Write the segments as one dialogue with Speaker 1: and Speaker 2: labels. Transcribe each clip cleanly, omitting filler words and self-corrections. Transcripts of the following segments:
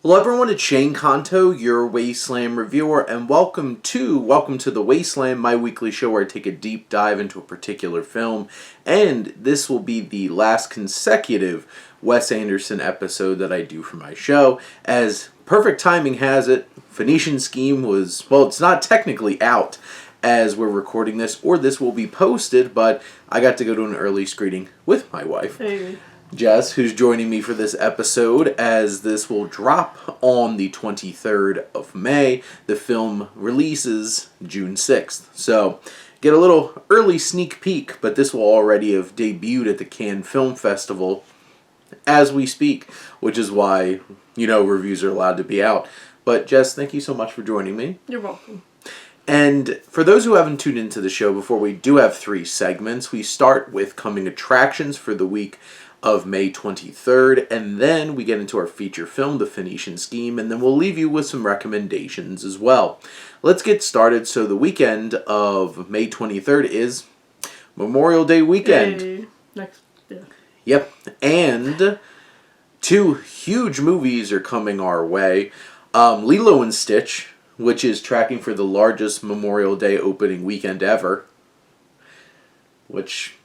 Speaker 1: Hello everyone, it's Jess Conto, your Wasteland reviewer, and welcome to the Wasteland, my weekly show where I take a deep dive into a particular film, and this will be the last consecutive Wes Anderson episode that I do for my show, as perfect timing has it, Phoenician Scheme was, well, it's not technically out as we're recording this, or this will be posted, but I got to go to an early screening with my wife.
Speaker 2: Hey.
Speaker 1: Jess, who's joining me for this episode, as this will drop on the 23rd of May. The film releases June 6th. So, get a little early sneak peek, but this will already have debuted at the Cannes Film Festival as we speak, which is why, reviews are allowed to be out. But Jess, thank you so much for joining me.
Speaker 2: You're welcome.
Speaker 1: And for those who haven't tuned into the show before, we do have 3 segments. We start with coming attractions for the week of May 23rd, and then we get into our feature film, The Phoenician Scheme, and then we'll leave you with some recommendations as well. Let's get started. So the weekend of May 23rd is Memorial Day weekend.
Speaker 2: Hey.
Speaker 1: Yep, and 2 huge movies are coming our way. Lilo and Stitch, which is tracking for the largest Memorial Day opening weekend ever, which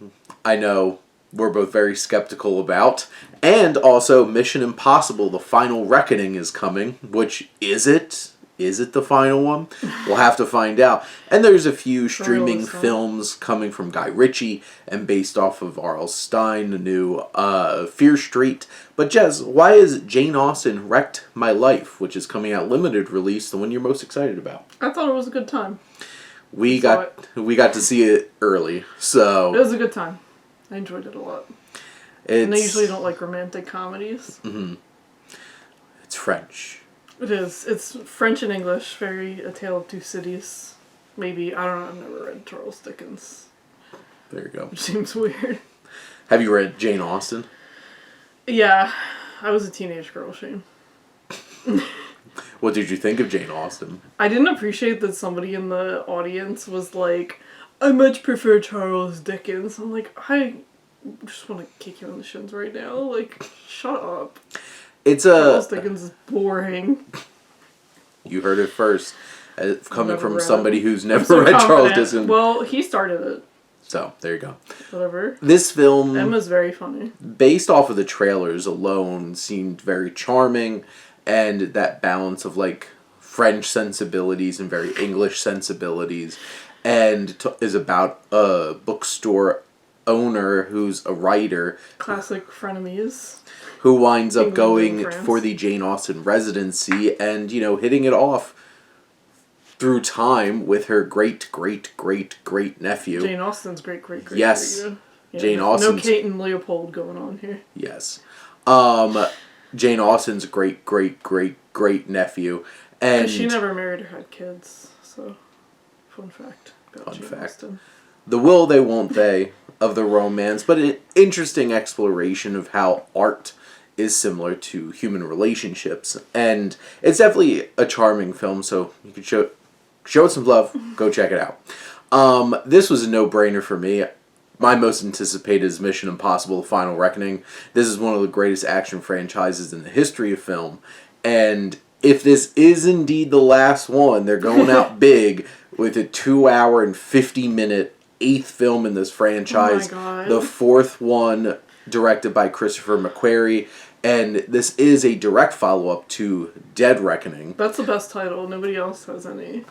Speaker 1: I know we're both very skeptical about. And also Mission Impossible, The Final Reckoning is coming, which is it? Is it the final one? We'll have to find out. And there's a few streaming films coming from Guy Ritchie and based off of R.L. Stine, the new Fear Street. But Jess, why is Jane Austen Wrecked My Life, which is coming out limited release, the one you're most excited about?
Speaker 2: I thought it was a good time.
Speaker 1: We got to see it early, so
Speaker 2: it was a good time. I enjoyed it a lot. And I usually don't like romantic comedies.
Speaker 1: Mm-hmm. It's French.
Speaker 2: It is. It's French and English. Very A Tale of Two Cities. Maybe. I don't know. I've never read Charles Dickens.
Speaker 1: There you go.
Speaker 2: Which seems weird.
Speaker 1: Have you read Jane Austen?
Speaker 2: Yeah. I was a teenage girl, Shane.
Speaker 1: What did you think of Jane Austen?
Speaker 2: I didn't appreciate that somebody in the audience was like, I much prefer Charles Dickens. I'm like, I just want to kick you in the shins right now. Like, shut up. Charles Dickens is boring.
Speaker 1: You heard it first. Coming from somebody who's never read Charles Dickens.
Speaker 2: Well, he started it.
Speaker 1: So, there you go.
Speaker 2: Whatever.
Speaker 1: This film,
Speaker 2: Emma's very funny.
Speaker 1: Based off of the trailers alone, seemed very charming. And that balance of, French sensibilities and very English sensibilities. And is about a bookstore owner who's a writer.
Speaker 2: Classic frenemies.
Speaker 1: Who winds up going for the Jane Austen residency and, hitting it off through time with her great-great-great-great-nephew.
Speaker 2: Jane Austen's great-great-great-nephew.
Speaker 1: Yes.
Speaker 2: Yeah,
Speaker 1: Jane Austen's...
Speaker 2: No Kate and Leopold going on here.
Speaker 1: Yes. Jane Austen's great-great-great-great-nephew. And
Speaker 2: she never married or had kids, so fun fact about Jane Austen.
Speaker 1: The will they, won't they of the romance, but an interesting exploration of how art is similar to human relationships. And it's definitely a charming film, so you could show it some love. Go check it out. This was a no-brainer for me. My most anticipated is Mission Impossible: The Final Reckoning. This is one of the greatest action franchises in the history of film. And if this is indeed the last one, they're going out big with a 2-hour and 50-minute 8th film in this franchise.
Speaker 2: Oh my God.
Speaker 1: The 4th one directed by Christopher McQuarrie. And this is a direct follow-up to Dead Reckoning.
Speaker 2: That's the best title. Nobody else has any.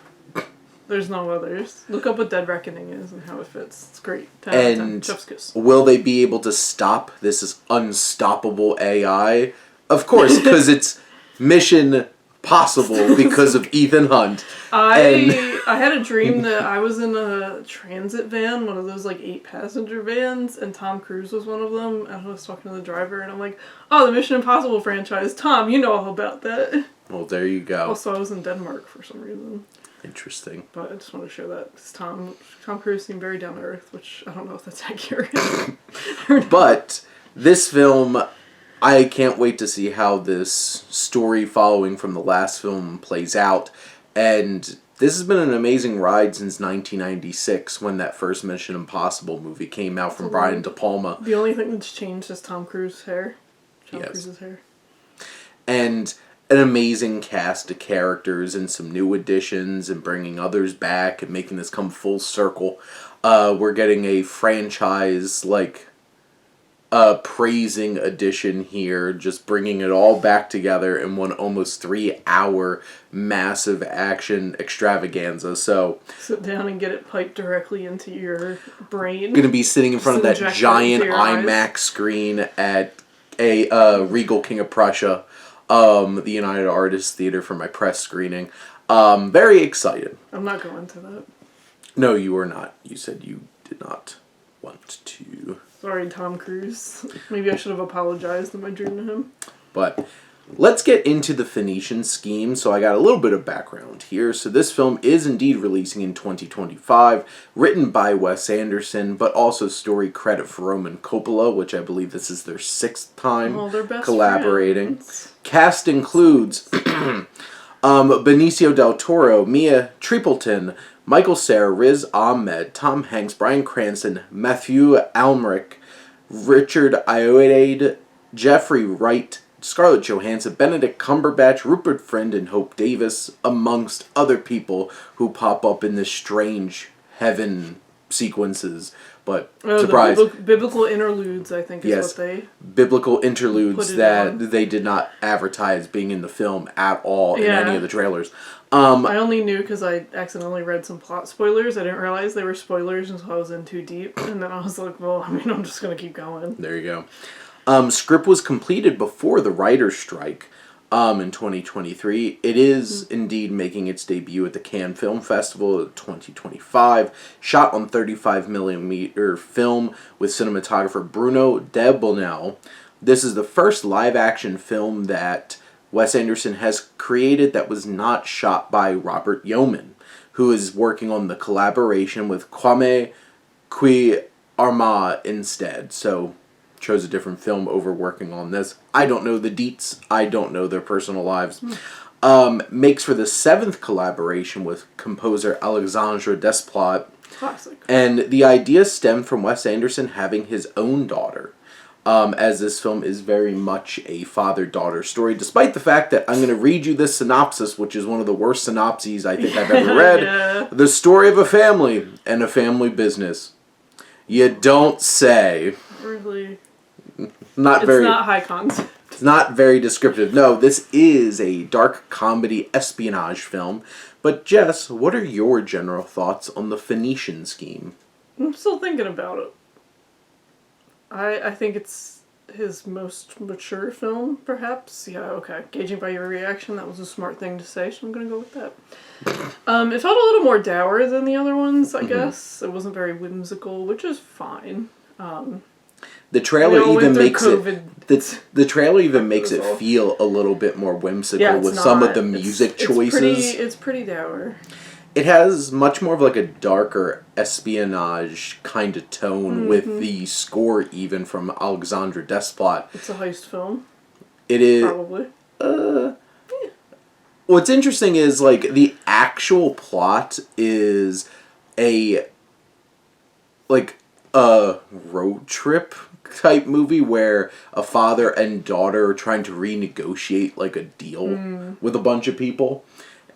Speaker 2: There's no others. Look up what Dead Reckoning is and how it fits. It's great. 10 out of 10. Chef's kiss.
Speaker 1: Will they be able to stop this unstoppable AI? Of course, because it's Mission Possible because of Ethan Hunt.
Speaker 2: I had a dream that I was in a transit van, one of those 8-passenger vans, and Tom Cruise was one of them. And I was talking to the driver, and I'm like, "Oh, the Mission Impossible franchise, Tom, you know all about that."
Speaker 1: Well, there you go.
Speaker 2: Also, I was in Denmark for some reason.
Speaker 1: Interesting.
Speaker 2: But I just want to share that because Tom Cruise seemed very down to earth, which I don't know if that's accurate.
Speaker 1: But this film, I can't wait to see how this story following from the last film plays out. And this has been an amazing ride since 1996 when that first Mission Impossible movie came out from Brian De Palma.
Speaker 2: The only thing that's changed is Tom Cruise's hair. Cruise's hair.
Speaker 1: And an amazing cast of characters and some new additions and bringing others back and making this come full circle. We're getting a franchise, like, praising edition here, just bringing it all back together in one almost 3-hour massive action extravaganza. So
Speaker 2: sit down and get it piped directly into your brain.
Speaker 1: Gonna be sitting in front of that giant IMAX screen at a Regal King of Prussia, the United Artists Theater, for my press screening. Very excited.
Speaker 2: I'm not going to that.
Speaker 1: No, you are not. You said you did not want to.
Speaker 2: Sorry, Tom Cruise. Maybe I should have apologized in my dream to him.
Speaker 1: But let's get into the Phoenician Scheme. So I got a little bit of background here. So this film is indeed releasing in 2025, written by Wes Anderson, but also story credit for Roman Coppola, which I believe this is their 6th time collaborating.
Speaker 2: Friends.
Speaker 1: Cast includes Benicio del Toro, Mia Tripleton, Michael Cera, Riz Ahmed, Tom Hanks, Bryan Cranston, Matthew Almeric, Richard Ayoade, Jeffrey Wright, Scarlett Johansson, Benedict Cumberbatch, Rupert Friend, and Hope Davis, amongst other people who pop up in this strange heaven sequences. But surprise,
Speaker 2: the biblical interludes, I think, is what they
Speaker 1: biblical interludes that
Speaker 2: on.
Speaker 1: They did not advertise being in the film at all in any of the trailers.
Speaker 2: I only knew because I accidentally read some plot spoilers. I didn't realize they were spoilers until I was in too deep, and then I was like, well, I mean, I'm just gonna keep going.
Speaker 1: There you go. Script was completed before the writer's strike in 2023. It is indeed making its debut at the Cannes Film Festival of 2025. Shot on 35mm film with cinematographer Bruno De Bonnell. This is the first live-action film that Wes Anderson has created that was not shot by Robert Yeoman, who is working on the collaboration with Kwame Kwei-Armah instead. So chose a different film over working on this. I don't know the deets. I don't know their personal lives. Makes for the 7th collaboration with composer Alexandre Desplat.
Speaker 2: Classic.
Speaker 1: And the idea stemmed from Wes Anderson having his own daughter. As this film is very much a father-daughter story, despite the fact that I'm going to read you this synopsis, which is one of the worst synopses I think I've ever read.
Speaker 2: Yeah.
Speaker 1: The story of a family and a family business. You don't say.
Speaker 2: Really?
Speaker 1: It's
Speaker 2: not high concept.
Speaker 1: It's not very descriptive. No, this is a dark comedy espionage film. But Jess, what are your general thoughts on the Phoenician Scheme?
Speaker 2: I'm still thinking about it. I think it's his most mature film, perhaps. Yeah, okay. Gauging by your reaction, that was a smart thing to say, so I'm going to go with that. It felt a little more dour than the other ones, I guess. It wasn't very whimsical, which is fine.
Speaker 1: The trailer even makes
Speaker 2: COVID.
Speaker 1: the trailer even makes it feel a little bit more whimsical with some of the music choices.
Speaker 2: It's pretty dour.
Speaker 1: It has much more of like a darker espionage kind of tone with the score even from Alexandre Desplat.
Speaker 2: It's a heist film.
Speaker 1: It is
Speaker 2: probably.
Speaker 1: What's interesting is like the actual plot is a road trip type movie where a father and daughter are trying to renegotiate like a deal with a bunch of people,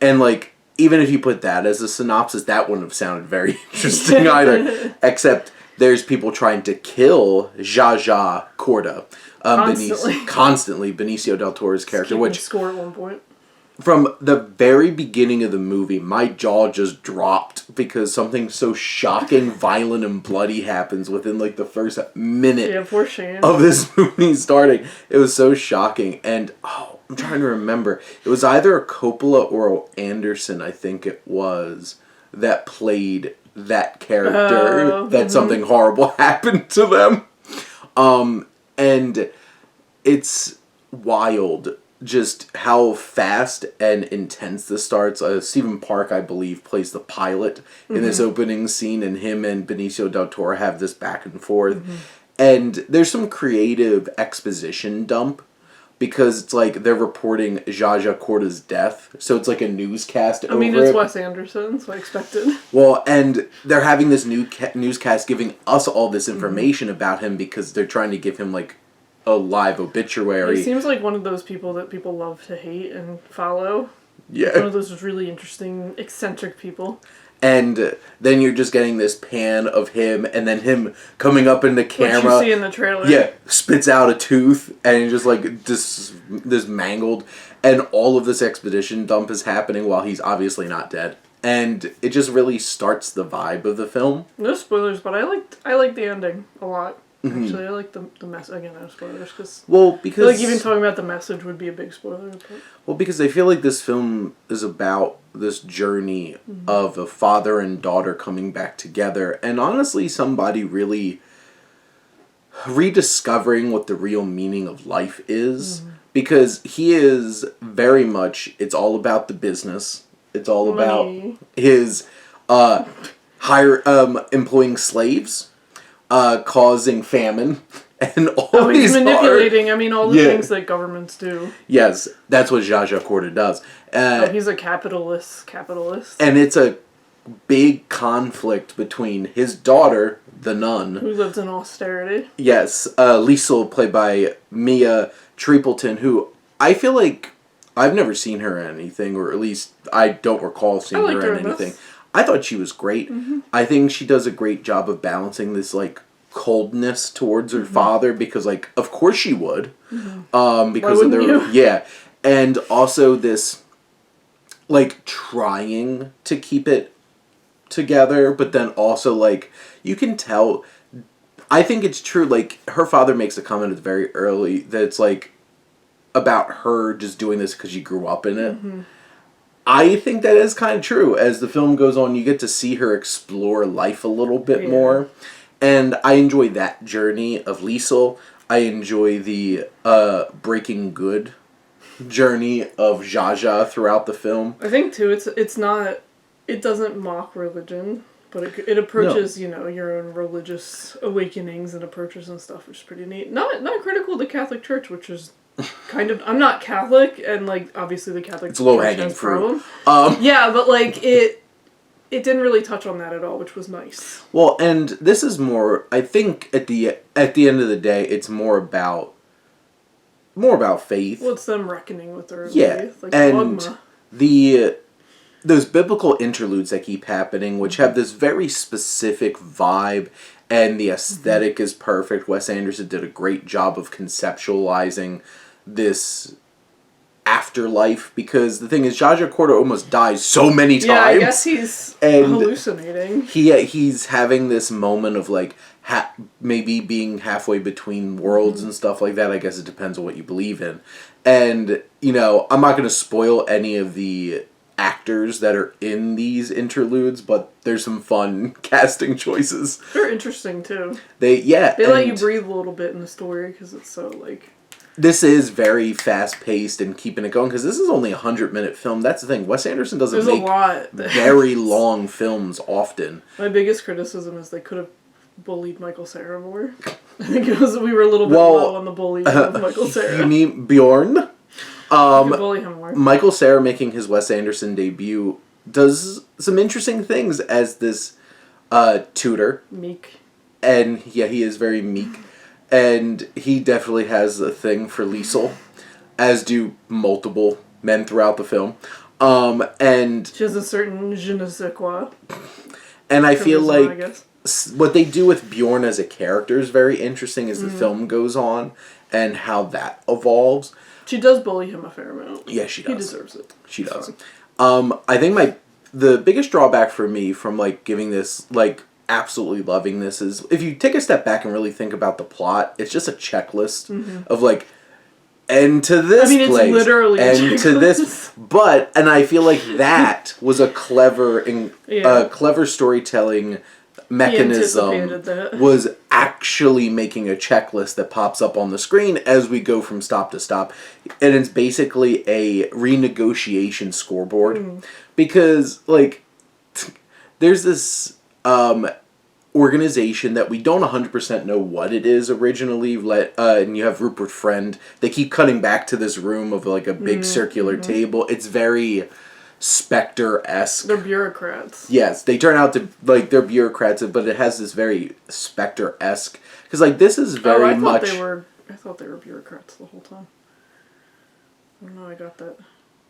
Speaker 1: and like even if you put that as a synopsis, that wouldn't have sounded very interesting either. Except there's people trying to kill Zsa Corda constantly Benicio del Toro's character, which
Speaker 2: score at one point.
Speaker 1: From the very beginning of the movie, my jaw just dropped because something so shocking, violent, and bloody happens within like the first minute of this movie starting. It was so shocking. And, I'm trying to remember. It was either a Coppola or Anderson, I think it was, that played that character that something horrible happened to them. And it's wild just how fast and intense this starts. Stephen Park, I believe, plays the pilot in this opening scene, and him and Benicio del Toro have this back and forth. And there's some creative exposition dump because it's like they're reporting Zsa Corda's death, so it's like a newscast over it.
Speaker 2: It's Wes Anderson, so I expected.
Speaker 1: Well, and they're having this newscast giving us all this information about him because they're trying to give him like a live
Speaker 2: He
Speaker 1: obituary.
Speaker 2: seems like one of those people that people love to hate and follow.
Speaker 1: Yeah.
Speaker 2: One of those really interesting, eccentric people.
Speaker 1: And then you're just getting this pan of him, and then him coming up in the camera.
Speaker 2: What you see in the trailer.
Speaker 1: Yeah, spits out a tooth, and he's just like this mangled, and all of this expedition dump is happening while he's obviously not dead, and it just really starts the vibe of the film.
Speaker 2: No spoilers, but I liked the ending a lot. Actually, I like the message. Again, no spoilers, because
Speaker 1: Because
Speaker 2: like even talking about the message would be a big spoiler. But.
Speaker 1: because I feel like this film is about this journey of a father and daughter coming back together, and honestly, somebody really rediscovering what the real meaning of life is. Because he is very much, it's all about the business. It's all
Speaker 2: Money.
Speaker 1: about his employing slaves. Causing famine, and all
Speaker 2: He's
Speaker 1: these
Speaker 2: manipulating. All the things that governments do.
Speaker 1: Yes, that's what Zsa Zsa Corda does.
Speaker 2: He's a capitalist.
Speaker 1: And it's a big conflict between his daughter, the nun,
Speaker 2: who lives in austerity.
Speaker 1: Yes, Liesel, played by Mia Tripleton, who I feel like I've never seen her in anything, or at least I don't recall seeing her in anything. I thought she was great. I think she does a great job of balancing this, like, coldness towards her father, because, like, of course she would. Because of their... Yeah. And also this, like, trying to keep it together, but then also, like, you can tell... I think it's true, like, her father makes a comment very early that it's, like, about her just doing this because she grew up in it. I think that is kind of true. As the film goes on, you get to see her explore life a little bit more. And I enjoy that journey of Liesel. I enjoy the breaking good journey of Zsa Zsa throughout the film.
Speaker 2: I think, too, it's not... It doesn't mock religion, but it approaches, your own religious awakenings and approaches and stuff, which is pretty neat. Not critical of the Catholic Church, which is... kind of, I'm not Catholic, and like obviously the Catholic
Speaker 1: Church low-hanging fruit.
Speaker 2: Yeah, but like it didn't really touch on that at all, which was nice.
Speaker 1: Well, and this is more. I think at the end of the day, it's more about faith.
Speaker 2: Well, it's them reckoning with their
Speaker 1: faith,
Speaker 2: like
Speaker 1: and
Speaker 2: dogma.
Speaker 1: Those biblical interludes that keep happening, which have this very specific vibe. And the aesthetic is perfect. Wes Anderson did a great job of conceptualizing this afterlife, because the thing is, Zsa Zsa Corda almost dies so many times.
Speaker 2: Yeah, I guess he's hallucinating.
Speaker 1: He's having this moment of like maybe being halfway between worlds and stuff like that. I guess it depends on what you believe in. And I'm not going to spoil any of the actors that are in these interludes, but there's some fun casting choices.
Speaker 2: They're interesting too.
Speaker 1: They
Speaker 2: let you breathe a little bit in the story, because it's so like...
Speaker 1: This is very fast paced and keeping it going, because this is only a 100-minute film. That's the thing. Wes Anderson doesn't make very long films often. My
Speaker 2: biggest criticism is they could have bullied Michael Cera more. I think we were a little bit low on the bullying of Michael Cera.
Speaker 1: You mean Bjorn?
Speaker 2: Bully him more.
Speaker 1: Michael Cera, making his Wes Anderson debut, does some interesting things as this tutor.
Speaker 2: Meek.
Speaker 1: And he is very meek. And he definitely has a thing for Liesel, as do multiple men throughout the film. And
Speaker 2: she has a certain je ne sais quoi.
Speaker 1: And I feel like what they do with Bjorn as a character is very interesting as the film goes on, and how that evolves.
Speaker 2: She does bully him a fair amount.
Speaker 1: Yeah, she does.
Speaker 2: He deserves it.
Speaker 1: She does. I think the biggest drawback for me from like giving this, like, absolutely loving this, is if you take a step back and really think about the plot, it's just a checklist of like, and to this place,
Speaker 2: it's literally
Speaker 1: and to this, and I feel like that was a clever storytelling mechanism, was actually making a checklist that pops up on the screen as we go from stop to stop, and it's basically a renegotiation scoreboard, because like there's this organization that we don't 100% know what it is originally, and you have Rupert Friend. They keep cutting back to this room of like a big circular table. It's very Spectre-esque.
Speaker 2: They're bureaucrats.
Speaker 1: Yes, they turn out to, like, they're bureaucrats, but it has this very Spectre-esque, because like this is very much...
Speaker 2: they were I thought they were bureaucrats the whole time. I don't know, I got that.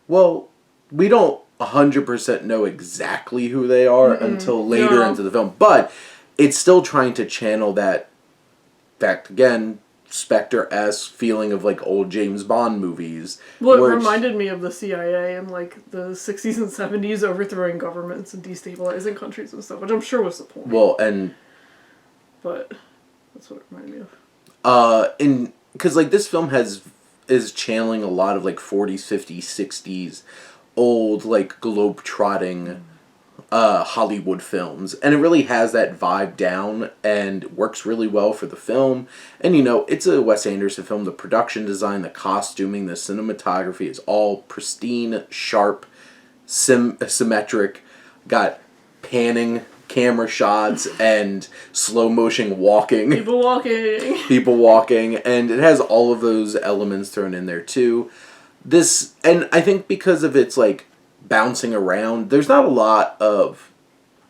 Speaker 1: Well, we don't 100% know exactly who they are until later into the film, but it's still trying to channel that, fact again, Spectre-esque feeling of like old James Bond movies.
Speaker 2: Well, it reminded me of the CIA in like the 60s and 70s overthrowing governments and destabilizing countries and stuff, which I'm sure was the point.
Speaker 1: Well,
Speaker 2: but that's what it reminded me of.
Speaker 1: Because like this film is channeling a lot of like 40s, 50s, 60s old like globe-trotting Hollywood films, and it really has that vibe down and works really well for the film. And it's a Wes Anderson film. The production design, the costuming, the cinematography is all pristine, sharp, symmetric, got panning camera shots and slow motion walking. People walking, and it has all of those elements thrown in there too. And I think because of its like bouncing around, there's not a lot of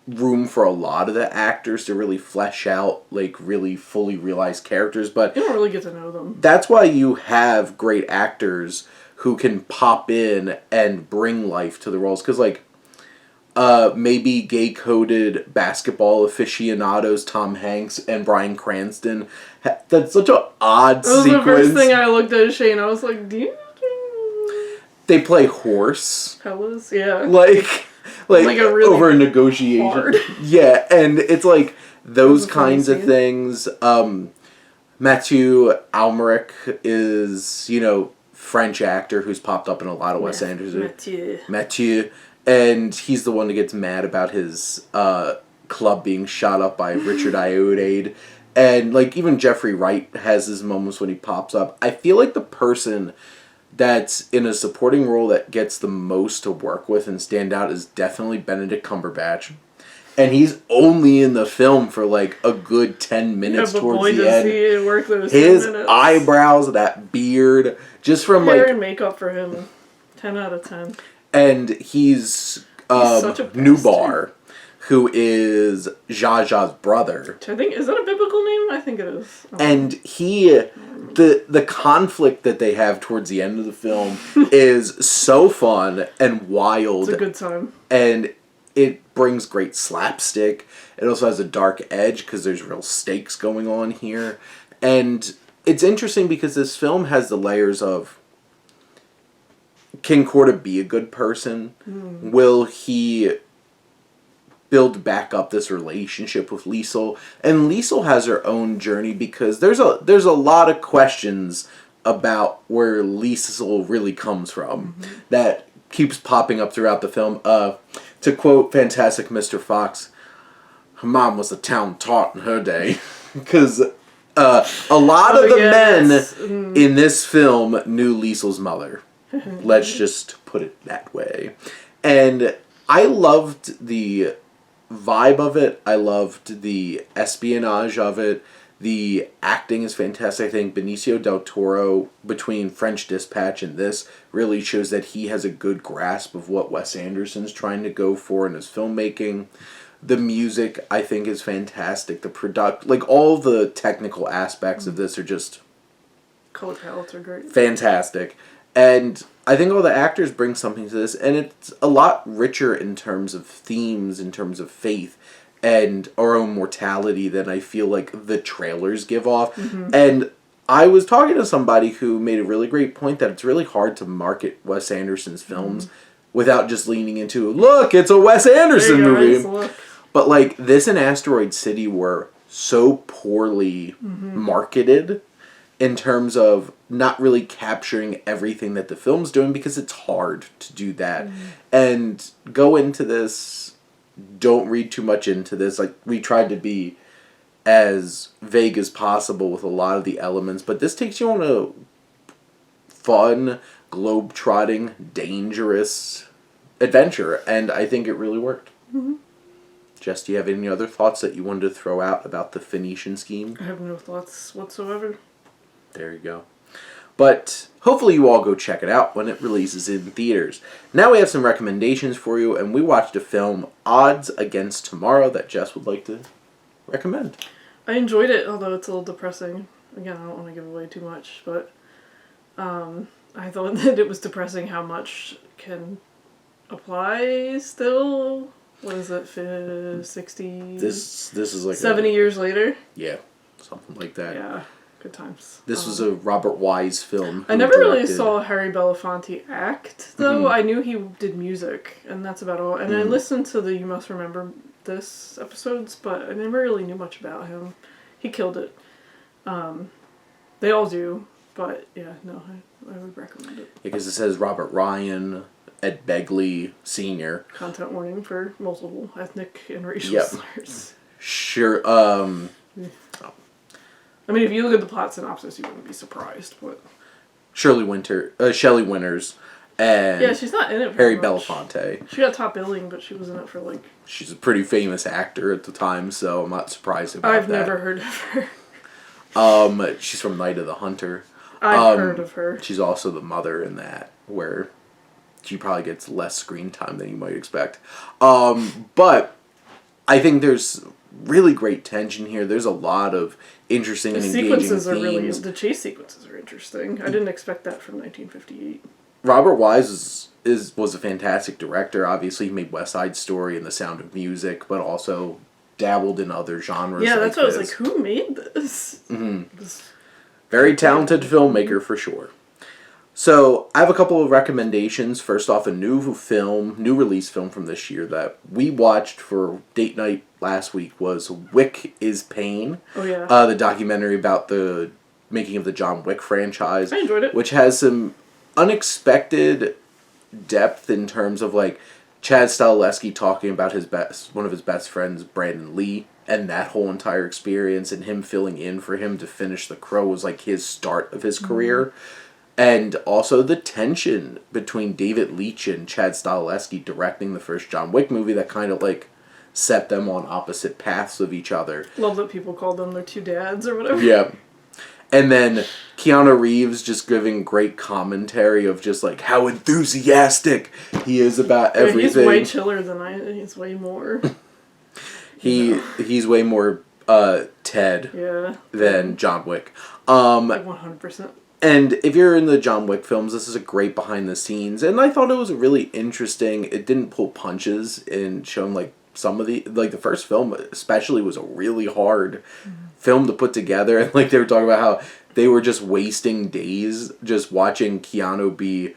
Speaker 1: room for a lot of the actors to really flesh out like really fully realized characters, but
Speaker 2: you don't really get to know them.
Speaker 1: That's why you have great actors who can pop in and bring life to the roles, because like maybe gay-coded basketball aficionados Tom Hanks and Bryan Cranston, that's such an odd sequence.
Speaker 2: That was the first thing I looked at Shane. I was like, do you
Speaker 1: They play horse.
Speaker 2: Fellas, yeah.
Speaker 1: Like a really over a negotiation.
Speaker 2: Hard.
Speaker 1: Yeah, and it's like those kinds of things. Mathieu Amalric is, French actor who's popped up in a lot of Wes Anderson. Mathieu. And he's the one that gets mad about his club being shot up by Richard Ayoade. And like even Jeffrey Wright has his moments when he pops up. I feel like the person that's in a supporting role that gets the most to work with and stand out is definitely Benedict Cumberbatch. And he's only in the film for like a good 10 minutes towards the end.
Speaker 2: He work those
Speaker 1: his
Speaker 2: 10 minutes.
Speaker 1: Eyebrows, that beard, just from
Speaker 2: hair and makeup for him, 10 out of 10.
Speaker 1: And he's
Speaker 2: such a
Speaker 1: Nubar, who is Zsa Zsa's brother.
Speaker 2: Which I think, is that a biblical name? I think it is.
Speaker 1: And the conflict that they have towards the end of the film is so fun and wild.
Speaker 2: It's a good time.
Speaker 1: And it brings great slapstick. It also has a dark edge because there's real stakes going on here. And it's interesting because this film has the layers of, can Corda be a good person? Will he build back up this relationship with Liesl? And Liesl has her own journey because there's a lot of questions about where Liesl really comes from that keeps popping up throughout the film. To quote Fantastic Mr. Fox, her mom was a town tart in her day. Because a lot of the men in this film knew Liesl's mother. Let's just put it that way. And I loved the vibe of it. I loved the espionage of it. The acting is fantastic. I think Benicio del Toro, between French Dispatch and this, really shows that he has a good grasp of what Wes Anderson's trying to go for in his filmmaking. The music, I think, is fantastic. The like all the technical aspects of this are just
Speaker 2: color palettes are great.
Speaker 1: Fantastic. And I think all the actors bring something to this, and it's a lot richer in terms of themes, in terms of faith, and our own mortality than I feel like the trailers give off. And I was talking to somebody who made a really great point that it's really hard to market Wes Anderson's films without just leaning into, look, it's a Wes Anderson movie. But like this and Asteroid City were so poorly marketed in terms of not really capturing everything that the film's doing, because it's hard to do that. And go into this, don't read too much into this. Like, we tried to be as vague as possible with a lot of the elements, but this takes you on a fun, globe-trotting, dangerous adventure, and I think it really worked. Jess, do you have any other thoughts that you wanted to throw out about the Phoenician Scheme?
Speaker 2: I have no thoughts whatsoever.
Speaker 1: There you go. But hopefully you all go check it out when it releases in theaters. Now we have some recommendations for you, and we watched a film, Odds Against Tomorrow, that Jess would like to recommend.
Speaker 2: I enjoyed it, although it's a little depressing. again, I don't want to give away too much, but I thought that it was depressing how much can apply still. What is it, 60?
Speaker 1: This is like
Speaker 2: 70 years later?
Speaker 1: Yeah, something like that.
Speaker 2: Yeah, good times.
Speaker 1: This was a Robert Wise film.
Speaker 2: I never really saw Harry Belafonte act, though. I knew he did music, and that's about all. And I listened to the You Must Remember This episodes, but I never really knew much about him. He killed it. They all do, but yeah, no, I would recommend it.
Speaker 1: Because it says Robert Ryan, Ed Begley, Sr.
Speaker 2: Content warning for multiple ethnic and racial slurs.
Speaker 1: Sure.
Speaker 2: I mean, if you look at the plot synopsis, you wouldn't be surprised. But
Speaker 1: Shelley Winters, and
Speaker 2: yeah, she's not in it
Speaker 1: Harry
Speaker 2: very much.
Speaker 1: Belafonte.
Speaker 2: She got top billing, but she was in it for like...
Speaker 1: She's a pretty famous actor at the time, so I'm not surprised about
Speaker 2: I've
Speaker 1: that.
Speaker 2: never heard of her.
Speaker 1: She's from Night of the Hunter.
Speaker 2: I've heard of her.
Speaker 1: She's also the mother in that, where she probably gets less screen time than you might expect. But I think there's really great tension here. There's a lot of interesting and engaging themes.
Speaker 2: The chase sequences are interesting. I didn't expect that from 1958.
Speaker 1: Robert Wise was a fantastic director. Obviously, he made West Side Story and The Sound of Music, but also dabbled in other genres.
Speaker 2: Yeah, that's what I was like, who made this?
Speaker 1: Mm-hmm. Very talented filmmaker for sure. So, I have a couple of recommendations. First off, a new release film from this year that we watched for date night last week was Wick is Pain.
Speaker 2: Oh, yeah.
Speaker 1: The documentary about the making of the John Wick franchise.
Speaker 2: I enjoyed it.
Speaker 1: Which has some unexpected depth in terms of, like, Chad Stahelski talking about one of his best friends, Brandon Lee, and that whole entire experience, and him filling in for him to finish The Crow was, like, his start of his career. And also the tension between David Leitch and Chad Stahelski directing the first John Wick movie that kind of, like, set them on opposite paths of each other.
Speaker 2: Love that people call them their two dads or whatever.
Speaker 1: Yeah. And then Keanu Reeves just giving great commentary of just, like, how enthusiastic he is about everything.
Speaker 2: He's way chiller than I am. He's way more...
Speaker 1: He's way more Ted than John Wick.
Speaker 2: Like 100%.
Speaker 1: And if you're in the John Wick films, this is a great behind the scenes. And I thought it was really interesting. It didn't pull punches in showing, like, some of the... Like, the first film especially was a really hard film to put together. And, like, they were talking about how they were just wasting days just watching Keanu be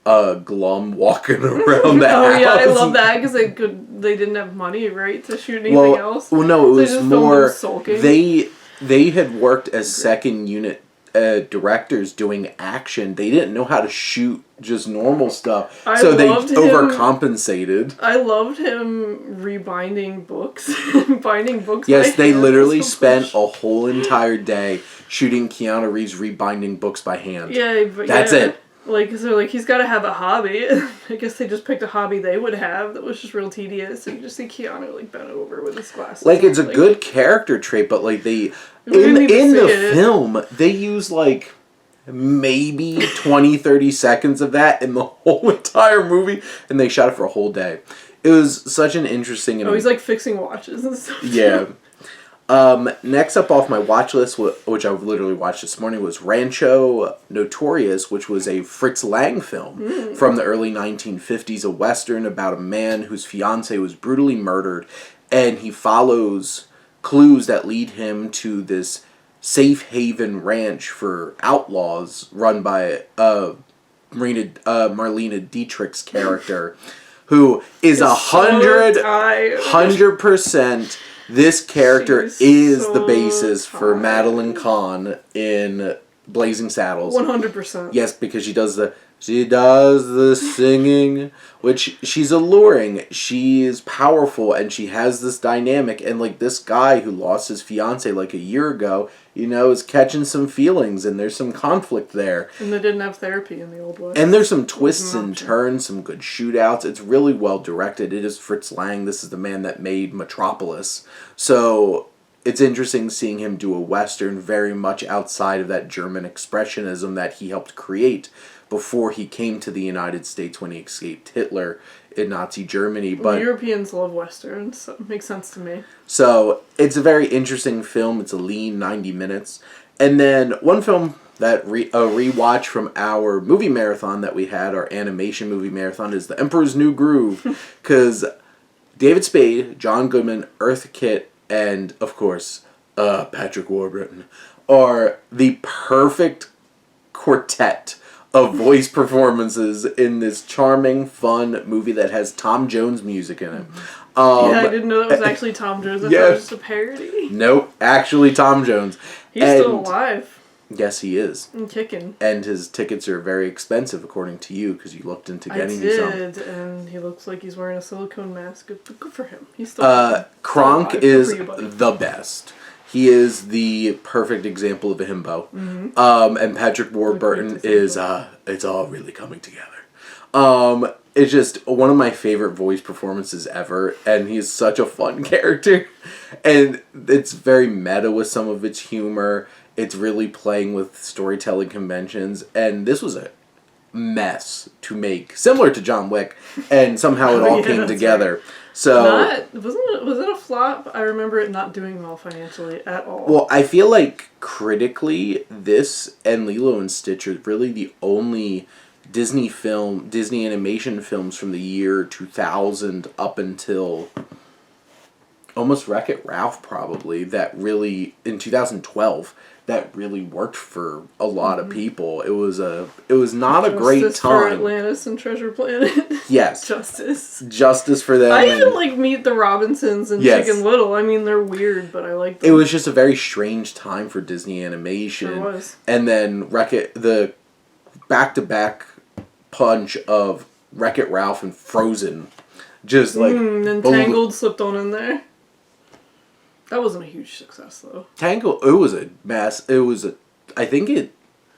Speaker 1: glum walking around the house.
Speaker 2: Oh, yeah, I love that because they didn't have money, right, to shoot anything else.
Speaker 1: Well, no, it was more...
Speaker 2: Sulking.
Speaker 1: They had worked as second unit directors doing action. They didn't know how to shoot just normal stuff, so they overcompensated.
Speaker 2: I loved him rebinding books, binding books.
Speaker 1: Yes, they literally spent a whole entire day shooting Keanu Reeves rebinding books by hand.
Speaker 2: Yeah, but
Speaker 1: that's it.
Speaker 2: Like, so, like, he's got to have a hobby. I guess they just picked a hobby they would have that was just real tedious, and you just see Keanu, like, bent over with his glasses.
Speaker 1: Like, it's a good character trait, but, like, they... In the film, they use, like, maybe 20, 30 seconds of that in the whole entire movie, and they shot it for a whole day. It was such an interesting...
Speaker 2: he's, like, fixing watches and stuff.
Speaker 1: Yeah. Next up off my watch list, which I literally watched this morning, was Rancho, Notorious, which was a Fritz Lang film from the early 1950s, a Western about a man whose fiancée was brutally murdered, and he follows clues that lead him to this safe haven ranch for outlaws run by Marlena Dietrich's character, who is 100%... This character is the basis for Madeline Kahn in Blazing Saddles.
Speaker 2: 100%.
Speaker 1: Yes, because she does the singing, which she's alluring. She is powerful, and she has this dynamic. And, like, this guy who lost his fiancée, like, a year ago, is catching some feelings, and there's some conflict there.
Speaker 2: And they didn't have therapy in the old West.
Speaker 1: And there's some twists and turns, some good shootouts. It's really well directed. It is Fritz Lang. This is the man that made Metropolis. So it's interesting seeing him do a Western very much outside of that German expressionism that he helped create before he came to the United States when he escaped Hitler in Nazi Germany. But
Speaker 2: Europeans love Westerns, so it makes sense to me.
Speaker 1: So it's a very interesting film. It's a lean 90 minutes. And then one film that a rewatch from our movie marathon that we had, our animation movie marathon, is The Emperor's New Groove. Because David Spade, John Goodman, Eartha Kitt, and, of course, Patrick Warburton are the perfect quartet of voice performances in this charming, fun movie that has Tom Jones music in it.
Speaker 2: Yeah, I didn't know that was actually Tom Jones. I thought it was just a parody.
Speaker 1: Nope, actually Tom Jones.
Speaker 2: He's still alive.
Speaker 1: Yes, he is.
Speaker 2: And kicking.
Speaker 1: And his tickets are very expensive, according to you, because you looked into getting me some.
Speaker 2: I did, and he looks like he's wearing a silicone mask. But good for him. He's still
Speaker 1: Kronk is the best. He is the perfect example of a himbo. Mm-hmm. And Patrick Warburton is, it's all really coming together. It's just one of my favorite voice performances ever, and he's such a fun character. And it's very meta with some of its humor. It's really playing with storytelling conventions, and this was a mess to make, similar to John Wick, and somehow it all came together. Right. So
Speaker 2: was it a flop? I remember it not doing well financially at all.
Speaker 1: Well, I feel like critically, this and Lilo and Stitch are really the only Disney animation films from the year 2000 up until almost Wreck-It Ralph, probably, that really, in 2012, that really worked for a lot of people. It was not a great time.
Speaker 2: Justice for Atlantis and Treasure Planet.
Speaker 1: Yes.
Speaker 2: Justice
Speaker 1: for them.
Speaker 2: I even like Meet the Robinsons and Chicken Little. I mean, they're weird, but I like them.
Speaker 1: It was just a very strange time for Disney animation.
Speaker 2: Sure was.
Speaker 1: And then the back-to-back punch of Wreck-It Ralph and Frozen. Just like...
Speaker 2: and Tangled slipped on in there. That wasn't a huge success, though.
Speaker 1: Tangled, it was a mess. I think it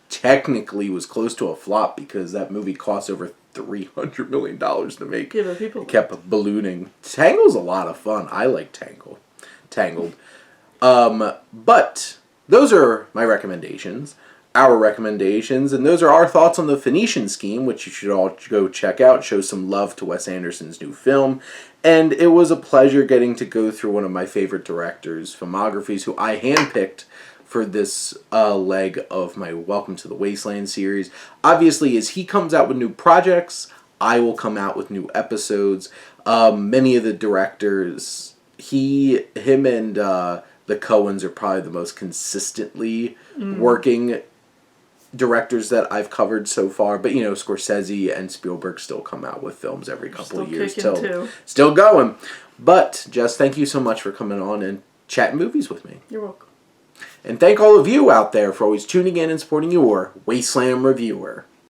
Speaker 1: technically was close to a flop because that movie cost over $300 million to make.
Speaker 2: Yeah, but people...
Speaker 1: It kept ballooning. Tangled's a lot of fun. I like Tangled. But those are my recommendations. Our recommendations, and those are our thoughts on the Phoenician Scheme, which you should all go check out. Show some love to Wes Anderson's new film. And it was a pleasure getting to go through one of my favorite directors' filmographies, who I handpicked for this leg of my Welcome to the Wasteland series. Obviously, as he comes out with new projects, I will come out with new episodes. Many of the directors, him and the Coens are probably the most consistently working directors that I've covered so far, but Scorsese and Spielberg still come out with films every couple of years. Still going. But Jess, thank you so much for coming on and chatting movies with me.
Speaker 2: You're welcome.
Speaker 1: And thank all of you out there for always tuning in and supporting your Wasteland reviewer.